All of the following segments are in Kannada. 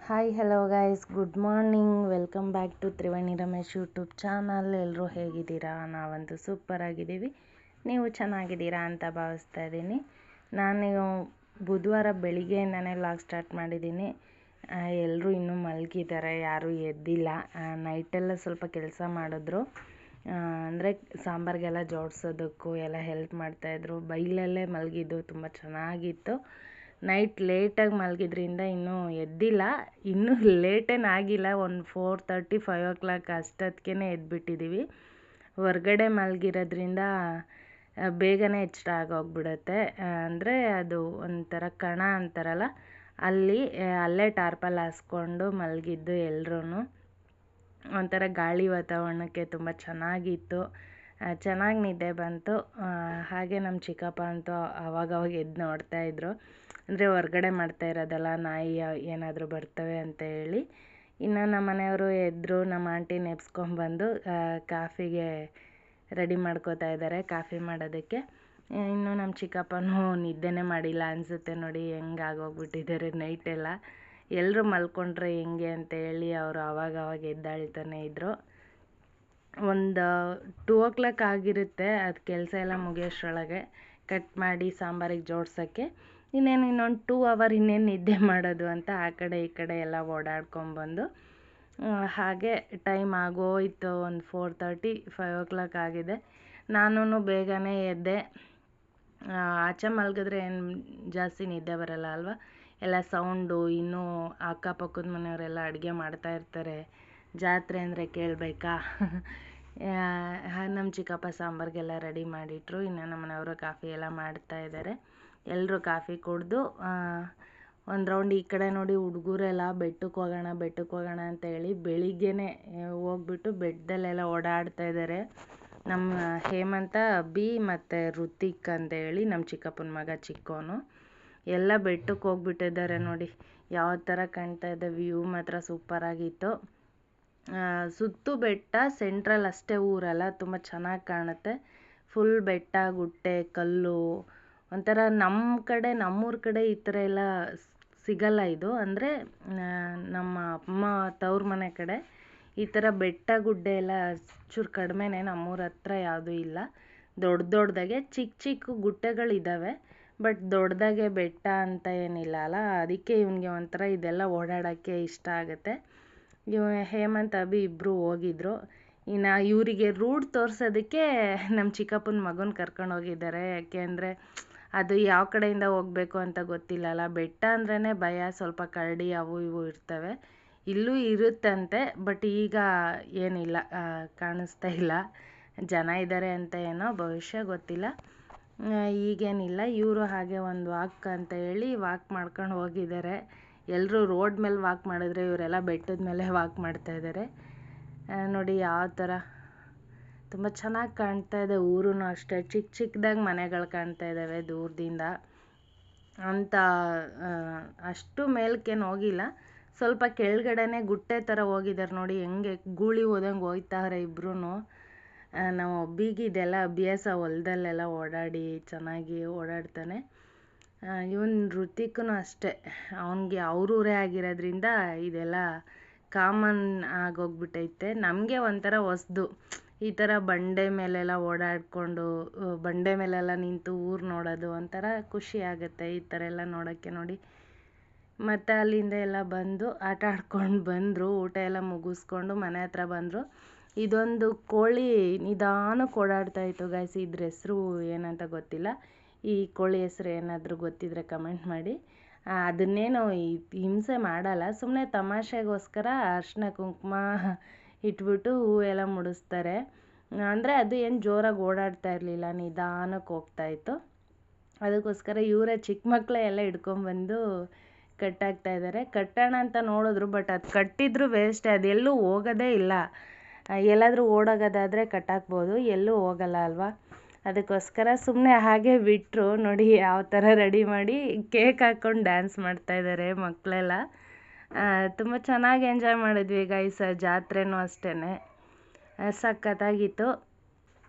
Hi hello guys, good morning. Welcome back to Triveni Ramesh YouTube channel. ಎಲ್ಲರೂ ಹೇಗಿದ್ದೀರಾ? ನಾವಂತೂ ಸೂಪರ್ ಆಗಿದ್ದೀವಿ. ನೀವು ಚೆನ್ನಾಗಿದ್ದೀರಾ ಅಂತ ಭಾವಿಸ್ತಾ ಇದ್ದೀನಿ. ನಾನು ಬುಧವಾರ ಬೆಳಿಗ್ಗೆಯಿಂದನೇ ವ್ಲಾಗ್ ಸ್ಟಾರ್ಟ್ ಮಾಡಿದ್ದೀನಿ. ಎಲ್ಲರೂ ಇನ್ನೂ ಮಲಗಿದ್ದಾರೆ, ಯಾರೂ ಎದ್ದಿಲ್ಲ. ನೈಟೆಲ್ಲ ಸ್ವಲ್ಪ ಕೆಲಸ ಮಾಡಿದ್ರು, ಅಂದರೆ ಸಾಂಬಾರಿಗೆಲ್ಲ ಜೋಡಿಸೋದಕ್ಕೂ ಎಲ್ಲ ಹೆಲ್ಪ್ ಮಾಡ್ತಾಯಿದ್ರು. ಬೈಲಲ್ಲೇ ಮಲಗಿದ್ದು ತುಂಬ ಚೆನ್ನಾಗಿತ್ತು. ನೈಟ್ ಲೇಟಾಗಿ ಮಲಗಿದ್ರಿಂದ ಇನ್ನೂ ಎದ್ದಿಲ್ಲ. ಇನ್ನೂ ಲೇಟೇನಾಗಿಲ್ಲ, ಒಂದು 4:30 5 o'clock ಅಷ್ಟೊತ್ತಿಗೆ ಎದ್ಬಿಟ್ಟಿದ್ದೀವಿ. ಹೊರ್ಗಡೆ ಮಲಗಿರೋದ್ರಿಂದ ಬೇಗನೆ ಎಚ್ಚರ ಆಗೋಗ್ಬಿಡುತ್ತೆ. ಅಂದರೆ ಅದು ಒಂಥರ ಕಣ ಅಂತಾರಲ್ಲ, ಅಲ್ಲೇ ಟಾರ್ಪಲ್ ಹಾಸ್ಕೊಂಡು ಮಲಗಿದ್ದು ಎಲ್ಲರೂ. ಒಂಥರ ಗಾಳಿ ವಾತಾವರಣಕ್ಕೆ ತುಂಬ ಚೆನ್ನಾಗಿತ್ತು, ಚೆನ್ನಾಗಿ ನಿದ್ದೆ ಬಂತು. ಹಾಗೆ ನಮ್ಮ ಚಿಕ್ಕಪ್ಪ ಅಂತೂ ಅವಾಗವಾಗ ಎದ್ದು ನೋಡ್ತಾಯಿದ್ರು, ಅಂದರೆ ಹೊರ್ಗಡೆ ಮಾಡ್ತಾ ಇರೋದಲ್ಲ, ನಾಯಿ ಏನಾದರೂ ಬರ್ತವೆ ಅಂತ ಹೇಳಿ. ಇನ್ನು ನಮ್ಮ ಮನೆಯವರು ಎದ್ದರು, ನಮ್ಮ ಆಂಟಿ ನೆಪ್ಸ್ಕೊಂಡ್ಬಂದು ಕಾಫಿಗೆ ರೆಡಿ ಮಾಡ್ಕೋತಾ ಇದ್ದಾರೆ, ಕಾಫಿ ಮಾಡೋದಕ್ಕೆ. ಇನ್ನು ನಮ್ಮ ಚಿಕ್ಕಪ್ಪನೂ ನಿದ್ದೆನೇ ಮಾಡಿಲ್ಲ ಅನಿಸುತ್ತೆ. ನೋಡಿ ಹೆಂಗೆ ಆಗೋಗ್ಬಿಟ್ಟಿದ್ದಾರೆ ನೈಟೆಲ್ಲ. ಎಲ್ಲರೂ ಮಲ್ಕೊಂಡ್ರೆ ಹೆಂಗೆ ಅಂತ ಹೇಳಿ ಅವರು ಅವಾಗವಾಗ ಎದ್ದಾಳ್ತಾನೆ ಇದ್ದರು. ಒಂದು 2 o'clock ಆಗಿರುತ್ತೆ ಅದು ಕೆಲಸ ಎಲ್ಲ ಮುಗಿಯೋಷ್ಟರೊಳಗೆ, ಕಟ್ ಮಾಡಿ ಸಾಂಬಾರಿಗೆ ಜೋಡ್ಸೋಕ್ಕೆ. ಇನ್ನೊಂದು 2 hour ಇನ್ನೇನು ನಿದ್ದೆ ಮಾಡೋದು ಅಂತ ಆ ಕಡೆ ಈ ಕಡೆ ಎಲ್ಲ ಓಡಾಡ್ಕೊಂಬಂದು ಹಾಗೆ ಟೈಮ್ ಆಗೋಯ್ತು. ಒಂದು 4:30 5 o'clock ಆಗಿದೆ. ನಾನು ಬೇಗನೆ ಎದ್ದೆ. ಆಚೆ ಮಲಗಿದ್ರೆ ಏನು ಜಾಸ್ತಿ ನಿದ್ದೆ ಬರಲ್ಲ ಅಲ್ವಾ, ಎಲ್ಲ ಸೌಂಡು. ಇನ್ನೂ ಅಕ್ಕಪಕ್ಕದ ಮನೆಯವರೆಲ್ಲ ಅಡುಗೆ ಮಾಡ್ತಾಯಿರ್ತಾರೆ. ಜಾತ್ರೆ ಅಂದರೆ ಕೇಳಬೇಕಾ? ನಮ್ಮ ಚಿಕ್ಕಪ್ಪ ಸಾಂಬಾರಿಗೆಲ್ಲ ರೆಡಿ ಮಾಡಿಟ್ರು. ಇನ್ನು ನಮ್ಮ ಮನೆಯವರು ಕಾಫಿ ಎಲ್ಲ ಮಾಡ್ತಾಯಿದ್ದಾರೆ. ಎಲ್ಲರೂ ಕಾಫಿ ಕುಡಿದು ಒಂದು ರೌಂಡ್ ಈ ಕಡೆ ನೋಡಿ, ಹುಡುಗರೆಲ್ಲ ಬೆಟ್ಟಕ್ಕೆ ಹೋಗೋಣ ಅಂತ ಹೇಳಿ ಬೆಳಿಗ್ಗೆನೇ ಹೋಗ್ಬಿಟ್ಟು ಬೆಟ್ಟದಲ್ಲೆಲ್ಲ ಓಡಾಡ್ತಾಯಿದ್ದಾರೆ. ನಮ್ಮ ಹೇಮಂತ, ಅಬ್ಬಿ ಮತ್ತು ಋತಿಕ್ ಅಂತ ಹೇಳಿ ನಮ್ಮ ಚಿಕ್ಕಪ್ಪನ ಮಗ ಚಿಕ್ಕವನು, ಎಲ್ಲ ಬೆಟ್ಟಕ್ಕೆ ಹೋಗ್ಬಿಟ್ಟಿದ್ದಾರೆ. ನೋಡಿ ಯಾವ ಥರ ಕಾಣ್ತಾ ಇದೆ, ವ್ಯೂ ಮಾತ್ರ ಸೂಪರಾಗಿತ್ತು. ಸುತ್ತು ಬೆಟ್ಟ, ಸೆಂಟ್ರಲ್ ಅಷ್ಟೇ ಊರಲ್ಲ, ತುಂಬ ಚೆನ್ನಾಗಿ ಕಾಣುತ್ತೆ. ಫುಲ್ ಬೆಟ್ಟ ಗುಡ್ಡೆ ಕಲ್ಲು, ಒಂಥರ ನಮ್ಮೂರ ಕಡೆ ಈ ಥರ ಎಲ್ಲ ಸಿಗಲ್ಲ ಇದು. ಅಂದರೆ ನಮ್ಮ ಅಮ್ಮ ತವ್ರ ಮನೆ ಕಡೆ ಈ ಥರ ಬೆಟ್ಟ ಗುಡ್ಡೆ ಎಲ್ಲ ಚೂರು ಕಡಿಮೆನೇ, ನಮ್ಮೂರ ಹತ್ರ ಯಾವುದೂ ಇಲ್ಲ. ದೊಡ್ಡದಾಗೆ ಚಿಕ್ಕ ಗುಡ್ಡೆಗಳಿದ್ದಾವೆ, ಬಟ್ ದೊಡ್ಡದಾಗೆ ಬೆಟ್ಟ ಅಂತ ಏನಿಲ್ಲ ಅಲ್ಲ. ಅದಕ್ಕೆ ಇವನಿಗೆ ಒಂಥರ ಇದೆಲ್ಲ ಓಡಾಡೋಕ್ಕೆ ಇಷ್ಟ ಆಗುತ್ತೆ. ಹೇಮಂತ್ ಅಭಿ ಇಬ್ಬರು ಹೋಗಿದ್ರು. ಇನ್ನು ಇವರಿಗೆ ರೂಟ್ ತೋರಿಸೋದಕ್ಕೆ ನಮ್ಮ ಚಿಕ್ಕಪ್ಪನ ಮಗನ ಕರ್ಕೊಂಡು ಹೋಗಿದ್ದಾರೆ. ಯಾಕೆ ಅಂದರೆ ಅದು ಯಾವ ಕಡೆಯಿಂದ ಹೋಗಬೇಕು ಅಂತ ಗೊತ್ತಿಲ್ಲಲ್ಲ. ಬೆಟ್ಟ ಅಂದ್ರೇ ಭಯ, ಸ್ವಲ್ಪ ಕರಡಿ ಅವು ಇವು ಇರ್ತವೆ. ಇಲ್ಲೂ ಇರುತ್ತಂತೆ, ಬಟ್ ಈಗ ಏನಿಲ್ಲ, ಕಾಣಿಸ್ತಾ ಇಲ್ಲ. ಜನ ಇದ್ದಾರೆ ಅಂತ ಏನೋ, ಭವಿಷ್ಯ ಗೊತ್ತಿಲ್ಲ. ಈಗೇನಿಲ್ಲ. ಇವರು ಹಾಗೆ ಒಂದು ವಾಕ್ ಅಂತ ಹೇಳಿ ವಾಕ್ ಮಾಡ್ಕೊಂಡು ಹೋಗಿದ್ದಾರೆ. ಎಲ್ಲರೂ ರೋಡ್ ಮೇಲೆ ವಾಕ್ ಮಾಡಿದ್ರೆ ಇವರೆಲ್ಲ ಬೆಟ್ಟದ ಮೇಲೆ ವಾಕ್ ಮಾಡ್ತಾಯಿದ್ದಾರೆ. ನೋಡಿ ಯಾವ ಥರ ತುಂಬ ಚೆನ್ನಾಗಿ ಕಾಣ್ತಾ ಇದೆ. ಊರೂ ಅಷ್ಟೇ ಚಿಕ್ಕದಾಗಿ ಮನೆಗಳು ಕಾಣ್ತಾ ಇದ್ದಾವೆ ದೂರದಿಂದ. ಅಂತ ಅಷ್ಟು ಮೇಲಕ್ಕೇನು ಹೋಗಿಲ್ಲ, ಸ್ವಲ್ಪ ಕೆಳಗಡೆನೇ ಗುಟ್ಟೆ ಥರ ಹೋಗಿದ್ದಾರೆ. ನೋಡಿ ಹೆಂಗೆ ಗೂಳಿ ಹೋದಂಗೆ ಹೋಗ್ತಾವ್ರೆ ಇಬ್ಬರೂ. ನಾವು ಒಬ್ಬಿಗೆ ಇದೆಲ್ಲ ಅಭ್ಯಾಸ, ಹೊಲದಲ್ಲೆಲ್ಲ ಓಡಾಡಿ ಚೆನ್ನಾಗಿ ಓಡಾಡ್ತಾನೆ. ಇವನು ಋತಿಕ್ನೂ ಅಷ್ಟೇ, ಅವನಿಗೆ ಅವ್ರೂರೇ ಆಗಿರೋದ್ರಿಂದ ಇದೆಲ್ಲ ಕಾಮನ್ ಆಗೋಗ್ಬಿಟ್ಟೈತೆ. ನಮಗೆ ಒಂಥರ ಹೊಸ್ದು ಈ ಥರ ಬಂಡೆ ಮೇಲೆಲ್ಲ ಓಡಾಡಿಕೊಂಡು, ಬಂಡೆ ಮೇಲೆಲ್ಲ ನಿಂತು ಊರು ನೋಡೋದು ಒಂಥರ ಖುಷಿ ಆಗುತ್ತೆ ಈ ಥರ ಎಲ್ಲ ನೋಡೋಕ್ಕೆ. ನೋಡಿ ಮತ್ತು ಅಲ್ಲಿಂದ ಎಲ್ಲ ಬಂದು ಆಟ ಆಡ್ಕೊಂಡು ಬಂದರು. ಊಟ ಎಲ್ಲ ಮುಗಿಸ್ಕೊಂಡು ಮನೆ ಹತ್ರ ಬಂದರು. ಇದೊಂದು ಕೋಳಿ ನಿಧಾನಕ್ಕೆ ಓಡಾಡ್ತಾಯಿತ್ತು ಗೈಸ್. ಇದ್ರ ಹೆಸರು ಏನಂತ ಗೊತ್ತಿಲ್ಲ. ಈ ಕೋಳಿ ಹೆಸರು ಏನಾದರೂ ಗೊತ್ತಿದ್ದರೆ ಕಮೆಂಟ್ ಮಾಡಿ. ಅದನ್ನೇನು ಹಿಂಸೆ ಮಾಡಲ್ಲ, ಸುಮ್ಮನೆ ತಮಾಷೆಗೋಸ್ಕರ ಅರಿಶಿನ ಕುಂಕುಮ ಇಟ್ಬಿಟ್ಟು ಹೂವೆಲ್ಲ ಮುಡಿಸ್ತಾರೆ. ಅಂದರೆ ಅದು ಏನು ಜೋರಾಗಿ ಓಡಾಡ್ತಾ ಇರಲಿಲ್ಲ, ನಿಧಾನಕ್ಕೆ ಹೋಗ್ತಾಯಿತ್ತು. ಅದಕ್ಕೋಸ್ಕರ ಇವರೇ ಚಿಕ್ಕ ಮಕ್ಕಳೇ ಎಲ್ಲ ಹಿಡ್ಕೊಂಬಂದು ಕಟ್ಟಾಕ್ತಾಯಿದ್ದಾರೆ. ಕಟ್ಟೋಣ ಅಂತ ನೋಡಿದ್ರು, ಬಟ್ ಅದು ಕಟ್ಟಿದ್ರು ವೇಸ್ಟೇ, ಅದೆಲ್ಲೂ ಹೋಗೋದೇ ಇಲ್ಲ. ಎಲ್ಲಾದರೂ ಓಡೋಗೋದಾದರೆ ಕಟ್ಟಾಕ್ಬೋದು, ಎಲ್ಲೂ ಹೋಗಲ್ಲ ಅಲ್ವಾ. ಅದಕ್ಕೋಸ್ಕರ ಸುಮ್ಮನೆ ಹಾಗೆ ಬಿಟ್ಟರು. ನೋಡಿ ಯಾವ ಥರ ರೆಡಿ ಮಾಡಿ ಕೇಕ್ ಹಾಕ್ಕೊಂಡು ಡ್ಯಾನ್ಸ್ ಮಾಡ್ತಾಯಿದ್ದಾರೆ ಮಕ್ಕಳೆಲ್ಲ. ತುಂಬ ಚೆನ್ನಾಗಿ ಎಂಜಾಯ್ ಮಾಡಿದ್ವಿ ಗೈಸ್. ಜಾತ್ರೆನೂ ಅಷ್ಟೇ ಸಖತ್ತಾಗಿತ್ತು.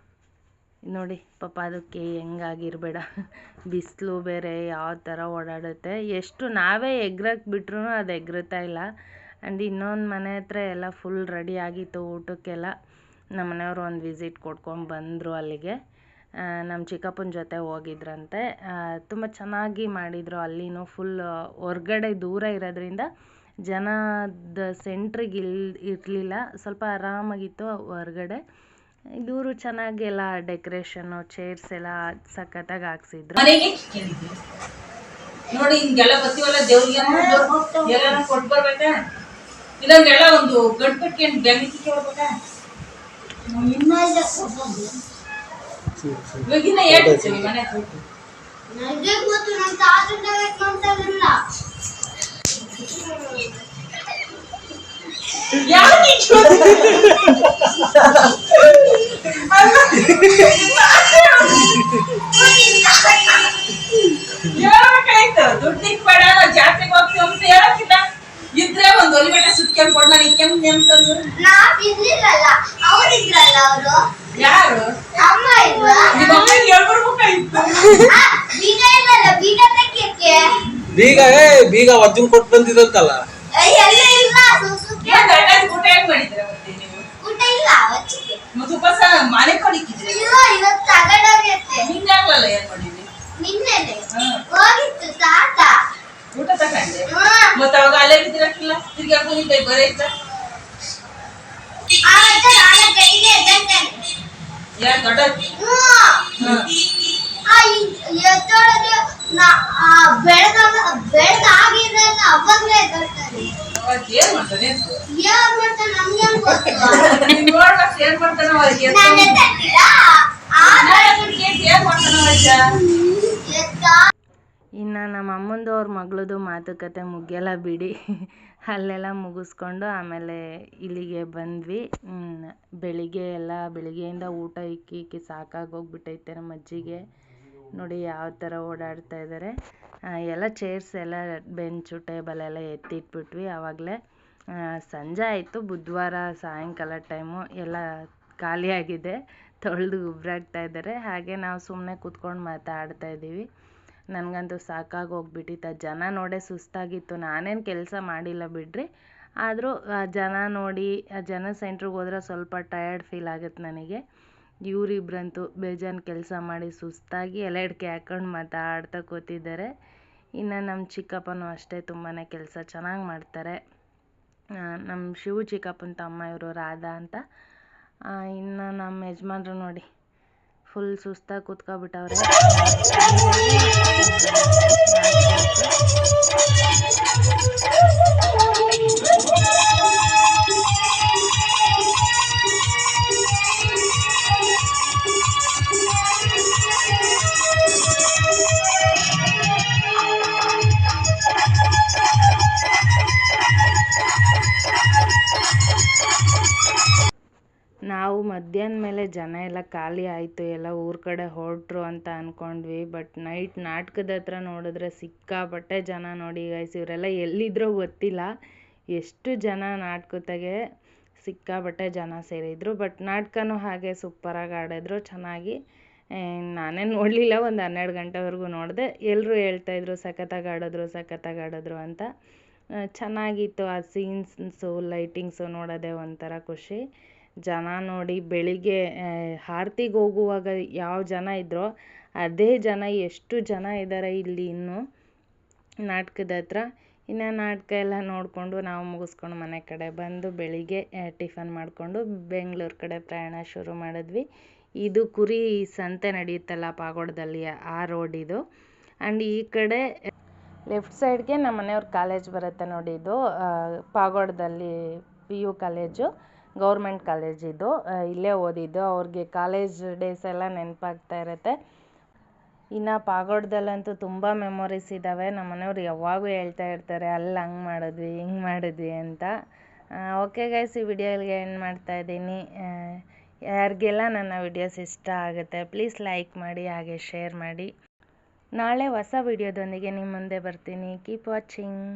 ನೋಡಿ ಪಾಪ ಅದಕ್ಕೆ ಹೆಂಗಾಗಿರಬೇಡ, ಬಿಸಿಲು ಬೇರೆ ಯಾವ ಥರ ಓಡಾಡುತ್ತೆ. ಎಷ್ಟು ನಾವೇ ಎಗ್ರಕ್ಕೆ ಅದು ಎಗ್ರುತ್ತಾ ಇಲ್ಲ. ಆ್ಯಂಡ್ ಇನ್ನೊಂದು ಮನೆ ಹತ್ರ ಎಲ್ಲ ಫುಲ್ ರೆಡಿ ಆಗಿತ್ತು ಊಟಕ್ಕೆಲ್ಲ. ನಮ್ಮ ಮನೆಯವರು ಒಂದು ವಿಸಿಟ್ ಕೊಟ್ಕೊಂಡು ಬಂದರು ಅಲ್ಲಿಗೆ. ನಮ್ಮ ಚಿಕ್ಕಪ್ಪನ ಜೊತೆ ಹೋಗಿದ್ರಂತೆ. ತುಂಬ ಚೆನ್ನಾಗಿ ಮಾಡಿದರು. ಅಲ್ಲಿನೂ ಫುಲ್ ಹೊರ್ಗಡೆ ದೂರ ಇರೋದ್ರಿಂದ ಜನದ ಸೆಂಟ್ರಿಗೆ ಇರಲಿಲ್ಲ, ಸ್ವಲ್ಪ ಆರಾಮಾಗಿತ್ತು ಹೊರ್ಗಡೆ. ಇವರು ಚೆನ್ನಾಗಿ ಎಲ್ಲ ಡೆಕೋರೇಷನ್ನು, ಚೇರ್ಸ್ ಎಲ್ಲ ಸಖತ್ತಾಗಿ ಹಾಕ್ಸಿದ್ರು. ನೋಡಿ ಹಿಂಗೆಲ್ಲ ಬರ್ತೀವಲ್ಲ ದೇವ್ರಿಗೆ ಎಲ್ಲ ಕೊಟ್ಟು ಬರ್ಬೇಕಾ, ಇಲ್ಲಂಗೆಲ್ಲ ಒಂದು ಗಂಟು ಕಟ್ಕೊಂಡು ಬೆಂಕಿ ಹೋಗ್ಬೇಕಾ. ಇವಾಗಿನ ಹೇಳ್ತೀವಿ ಮನೆ ನನಗೆ ಗೊತ್ತು, ನಮ್ಮ ತಾತನ ಮಾಡ್ತಾರಲ್ಲ ಹೇಳ್ಬೇಕಾಯ್ತು. ದುಡ್ಡಿಗೆ ಬೇಡ, ನಾವು ಜಾತ್ರೆಗೆ ಹೋಗ್ತೀವಿ ಅಂತ ಹೇಳಕ್ಕಿಲ್ಲ. ಇದ್ರೆ ಒಂದು ಒಲಿ ಬೆಟ್ಟ ಸುತ್ಕೊಂಡು ಕೊಡ್. ನಾನು ಕೆಮ್ಮು ನೆಮ್ತಂದ್ರು ಯಾರು ಬೀಗ ವಜ್ಜನ್ ಕೊಟ್ಟು ಬಂದಿದಂತಲ್ಲ. ಮನೆ ಕೊಡಿಕ್ಕಿದ್ರೆ ಹಿಂಗಾಗ್ಲಲ್ಲ. ಏನ್ ಮಾಡಿದ್ವಿ ಊಟ ತಗೊಂಡೆ. ಮತ್ತೆ ಅವಾಗ ಅಲ್ಲೇ ಬಿದ್ದಿರಕ್ಕಿಲ್ಲ, ತಿರ್ಗಿ ಹಾಕೊಂಡಿದ್ದೆ ಬರೀ ಯಾರು ದೊಡ್ಡ ಏನ್ ಮಾಡ್ತಾನೆ ಏನ್ ಇನ್ನು ನಮ್ಮ ಅಮ್ಮಂದು ಅವ್ರ ಮಗಳದು ಮಾತುಕತೆ ಮುಗಿಯಲ್ಲ ಬಿಡಿ. ಅಲ್ಲೆಲ್ಲ ಮುಗಿಸ್ಕೊಂಡು ಆಮೇಲೆ ಇಲ್ಲಿಗೆ ಬಂದ್ವಿ. ಬೆಳಿಗ್ಗೆಯಿಂದ ಊಟ ಇಕ್ಕಿ ಸಾಕಾಗೋಗ್ಬಿಟ್ಟೈತೆ ನಮ್ಮ ಅಜ್ಜಿಗೆ. ನೋಡಿ ಯಾವ ಥರ ಓಡಾಡ್ತಾ ಇದ್ದಾರೆ. ಎಲ್ಲ ಚೇರ್ಸ್ ಎಲ್ಲ ಬೆಂಚು ಟೇಬಲ್ ಎಲ್ಲ ಎತ್ತಿಟ್ಬಿಟ್ವಿ. ಆವಾಗಲೇ ಸಂಜೆ ಆಯಿತು, ಬುಧವಾರ ಸಾಯಂಕಾಲ ಟೈಮು. ಎಲ್ಲ ಖಾಲಿಯಾಗಿದೆ, ತೊಳೆದು ಗುಬ್ರಾಗ್ತಾ ಇದ್ದಾರೆ. ಹಾಗೆ ನಾವು ಸುಮ್ಮನೆ ಕೂತ್ಕೊಂಡು ಮಾತಾಡ್ತಾ ಇದ್ದೀವಿ. ನನಗಂತೂ ಸಾಕಾಗೋಗ್ಬಿಟ್ಟಿತ್ತು. ಜನ ನೋಡೇ ಸುಸ್ತಾಗಿತ್ತು. ನಾನೇನು ಕೆಲಸ ಮಾಡಿಲ್ಲ ಬಿಡ್ರಿ, ಆದರೂ ಜನ ನೋಡಿ ಜನ ಸೆಂಟ್ರಿಗೆ ಹೋದ್ರೆ ಸ್ವಲ್ಪ ಟಯರ್ಡ್ ಫೀಲ್ ಆಗುತ್ತೆ ನನಗೆ. ಇವರಿಬ್ರಂತೂ ಬೇಜಾನ್ ಕೆಲಸ ಮಾಡಿ ಸುಸ್ತಾಗಿ ಎಲೆಡ್ಕೆ ಹಾಕೊಂಡು ಮಾತಾಡ್ತಾ ಕೂತಿದ್ದಾರೆ. ಇನ್ನು ನಮ್ಮ ಚಿಕ್ಕಪ್ಪನೂ ಅಷ್ಟೇ ತುಂಬಾ ಕೆಲಸ ಚೆನ್ನಾಗಿ ಮಾಡ್ತಾರೆ. ನಮ್ಮ ಶಿವು ಚಿಕ್ಕಪ್ಪನ ತಮ್ಮ ಇವರು ರಾಧಾ ಅಂತ. ಇನ್ನು ನಮ್ಮ ಯಜಮಾನ್ರು ನೋಡಿ ಫುಲ್ ಸುಸ್ತಾಗಿ ಕೂತ್ಕೊಬಿಟ್ಟವ್ರೆ. ನಾವು ಮಧ್ಯಾಹ್ನ ಮೇಲೆ ಜನ ಎಲ್ಲ ಖಾಲಿ ಆಯಿತು, ಎಲ್ಲ ಊರ ಕಡೆ ಹೊರಟ್ರು ಅಂತ ಅಂದ್ಕೊಂಡ್ವಿ. ಬಟ್ ನೈಟ್ ನಾಟಕದ ಹತ್ರ ನೋಡಿದ್ರೆ ಸಿಕ್ಕಾಪಟ್ಟೆ ಜನ ನೋಡಿ ಗೈಸ್. ಇವರೆಲ್ಲ ಎಲ್ಲಿದ್ರೋ ಗೊತ್ತಿಲ್ಲ, ಎಷ್ಟು ಜನ ನಾಟಕದಾಗೆ ಸಿಕ್ಕಾಪಟ್ಟೆ ಜನ ಸೇರಿದ್ರು. ಬಟ್ ನಾಟಕನೂ ಹಾಗೆ ಸೂಪರಾಗಿ ಆಡಿದ್ರು, ಚೆನ್ನಾಗಿ. ನಾನೇನು ನೋಡಲಿಲ್ಲ, ಒಂದು 12 ಗಂಟೆವರೆಗೂ ನೋಡಿದೆ. ಎಲ್ಲರೂ ಹೇಳ್ತಾಯಿದ್ರು ಸಖತ್ತಾಗಿ ಆಡಿದ್ರು ಅಂತ. ಚೆನ್ನಾಗಿತ್ತು. ಆ ಸೀನ್ಸು, ಲೈಟಿಂಗ್ಸು ನೋಡೋದೇ ಒಂಥರ ಖುಷಿ. ಜನ ನೋಡಿ ಬೆಳಿಗ್ಗೆ ಆರತಿಗೆ ಹೋಗುವಾಗ ಯಾವ ಜನ ಇದ್ರೋ ಅದೇ ಜನ, ಎಷ್ಟು ಜನ ಇದ್ದಾರೆ ಇಲ್ಲಿ ಇನ್ನೂ ನಾಟಕದ ಹತ್ರ. ಇನ್ನು ನಾಟಕ ಎಲ್ಲ ನೋಡಿಕೊಂಡು ನಾವು ಮುಗಿಸ್ಕೊಂಡು ಮನೆ ಕಡೆ ಬಂದು ಬೆಳಿಗ್ಗೆ ಟಿಫನ್ ಮಾಡಿಕೊಂಡು ಬೆಂಗಳೂರು ಕಡೆ ಪ್ರಯಾಣ ಶುರು ಮಾಡಿದ್ವಿ. ಇದು ಕುರಿ ಸಂತೆ ನಡೆಯುತ್ತಲ್ಲ ಪಾಗೋಡದಲ್ಲಿ, ಆ ರೋಡ್ ಇದು. ಆ್ಯಂಡ್ ಈ ಕಡೆ ಲೆಫ್ಟ್ ಸೈಡ್ಗೆ ನಮ್ಮ ಮನೆಯವ್ರ ಕಾಲೇಜ್ ಬರುತ್ತೆ ನೋಡಿ. ಇದು ಪಾಗೋಡದಲ್ಲಿ PU ಕಾಲೇಜು, ಗೌರ್ಮೆಂಟ್ ಕಾಲೇಜ್ ಇದು. ಇಲ್ಲೇ ಓದಿದ್ದು. ಅವ್ರಿಗೆ ಕಾಲೇಜ್ ಡೇಸ್ ಎಲ್ಲ ನೆನಪಾಗ್ತಾ ಇರುತ್ತೆ. ಇನ್ನು ಪಾಗೋಡದಲ್ಲಂತೂ ತುಂಬ ಮೆಮೊರೀಸ್ ಇದ್ದಾವೆ. ನಮ್ಮ ಮನೆಯವ್ರು ಯಾವಾಗೂ ಹೇಳ್ತಾ ಇರ್ತಾರೆ, ಅಲ್ಲಿ ಹಂಗೆ ಮಾಡಿದ್ವಿ ಹಿಂಗೆ ಮಾಡಿದ್ವಿ ಅಂತ. ಓಕೆ ಗೈಸ್, ಈ ವಿಡಿಯೋ ಇಲ್ಲಿಗೆ ಎಂಡ್ ಮಾಡ್ತಾ ಇದ್ದೀನಿ. ಯಾರಿಗೆಲ್ಲ ನನ್ನ ವಿಡಿಯೋಸ್ ಇಷ್ಟ ಆಗುತ್ತೆ ಪ್ಲೀಸ್ ಲೈಕ್ ಮಾಡಿ, ಹಾಗೆ ಶೇರ್ ಮಾಡಿ. ನಾಳೆ ಹೊಸ ವಿಡಿಯೋದೊಂದಿಗೆ ನಿಮ್ಮ ಮುಂದೆ ಬರ್ತೀನಿ. Keep watching.